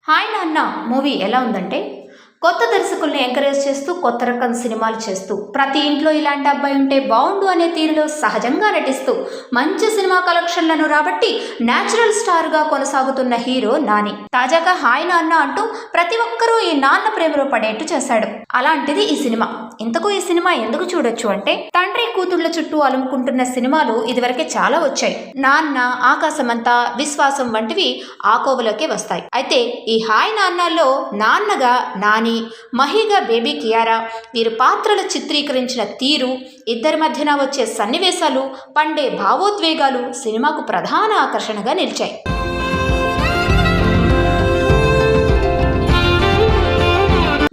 Hi నాన్న movie ఎలా ఉందంటే కొత్త దర్శకుల్ని ఎంకరేజ్ చేస్తూ కొత్త రకం సినిమాలు చేస్తూ ప్రతి ఇంట్లో ఇలాంటి అబ్బాయి ఉంటే బాగుండు అనే తీరులో సహజంగా నటిస్తూ మంచి సినిమా కలెక్షన్లను రాబట్టి న్యాచురల్ స్టార్గా కొనసాగుతున్న హీరో నాని తాజాగా హాయ్ నాన్న అంటూ ప్రతి ఒక్కరూ ఈ నాన్న ప్రేమలో పడేట్టు చేశాడు. అలాంటిది ఈ సినిమా. ఇంతకు ఈ సినిమా ఎందుకు చూడొచ్చు అంటే తండ్రి కూతుళ్ల చుట్టూ అలుముకుంటున్న సినిమాలు ఇదివరకే చాలా వచ్చాయి. నాన్న, ఆకాశమంతా, విశ్వాసం వంటివి ఆ కోవలోకే వస్తాయి. అయితే ఈ హాయ్ నాన్నలో నాన్నగా నాని, మహిగా బేబీ కియారా వీరు పాత్రలు చిత్రీకరించిన తీరు, ఇద్దరి మధ్యన వచ్చే సన్నివేశాలు, పండే భావోద్వేగాలు సినిమాకు ప్రధాన ఆకర్షణగా నిలిచాయి.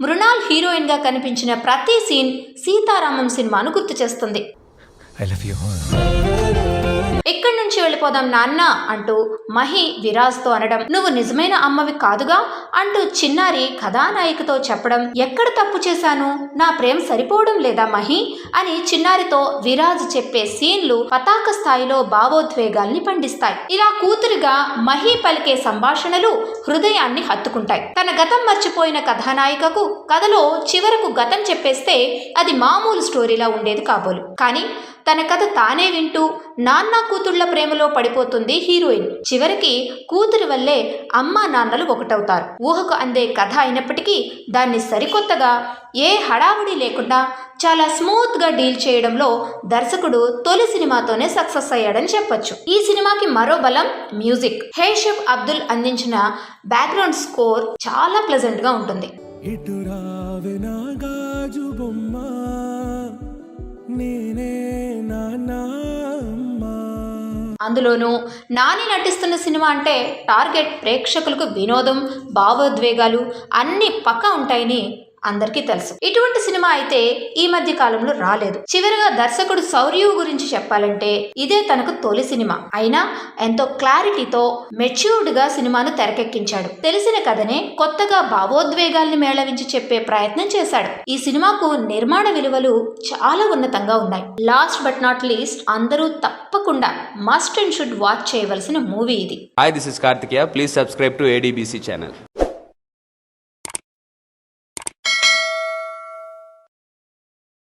మృణాల్ హీరోయిన్ గా కనిపించిన ప్రతి సీన్ సీతారామం సినిమాను గుర్తు చేస్తుంది. ఎక్కడి నుంచి వెళ్ళిపోదాం నాన్న అంటూ మహి విరాజ్తో అనడం, నువ్వు నిజమైన అమ్మవి కాదుగా అంటూ చిన్నారి కథానాయికతో చెప్పడం, ఎక్కడ తప్పు చేశాను, నా ప్రేమ సరిపోవడం లేదా మహి అని చిన్నారితో విరాజ్ చెప్పే సీన్లు పతాక స్థాయిలో భావోద్వేగాల్ని పండిస్తాయి. ఇలా కూతురిగా మహి పలికే సంభాషణలు హృదయాన్ని హత్తుకుంటాయి. తన గతం మర్చిపోయిన కథానాయికకు కథలో చివరకు గతం చెప్పేస్తే అది మామూలు స్టోరీలా ఉండేది కాబోలు. కానీ తన కథ తానే వింటూ నాన్న కూతుళ్ల ప్రేమలో పడిపోతుంది హీరోయిన్. చివరికి కూతురి వల్లే అమ్మా నాన్నలు ఒకటవుతారు. ఊహకు అందే కథ అయినప్పటికీ దాన్ని సరికొత్తగా, ఏ హడావుడి లేకుండా చాలా స్మూత్ గా డీల్ చేయడంలో దర్శకుడు తొలి సినిమాతోనే సక్సెస్ అయ్యాడని చెప్పొచ్చు. ఈ సినిమాకి మరో బలం మ్యూజిక్. హేషబ్ అబ్దుల్ అందించిన బ్యాక్గ్రౌండ్ స్కోర్ చాలా ప్లెజెంట్ గా ఉంటుంది. అందులోనూ నాని నటిస్తున్న సినిమా అంటే టార్గెట్ ప్రేక్షకులకు వినోదం, భావోద్వేగాలు అన్ని పక్కా ఉంటాయని అందరికీ తెలుసు. ఇటువంటి సినిమా అయితే ఈ మధ్య కాలంలో రాలేదు. చివరిగా దర్శకుడు శౌర్య గురించి చెప్పాలంటే ఇదే తనకు తొలి సినిమా అయినా ఎంతో క్లారిటీతో మెచ్యూర్డ్ గా సినిమాను తెరకెక్కించాడు. తెలిసిన కథనే కొత్తగా భావోద్వేగాల్ని మేళవించి చెప్పే ప్రయత్నం చేశాడు. ఈ సినిమాకు నిర్మాణ విలువలు చాలా ఉన్నతంగా ఉన్నాయి. లాస్ట్ బట్ నాట్ లీస్ట్ అందరూ తప్పకుండా మస్ట్ అండ్ షుడ్ వాచ్ చేయవలసిన మూవీ ఇది. Hi, this is Karthikeya. Please subscribe to ADBC channel.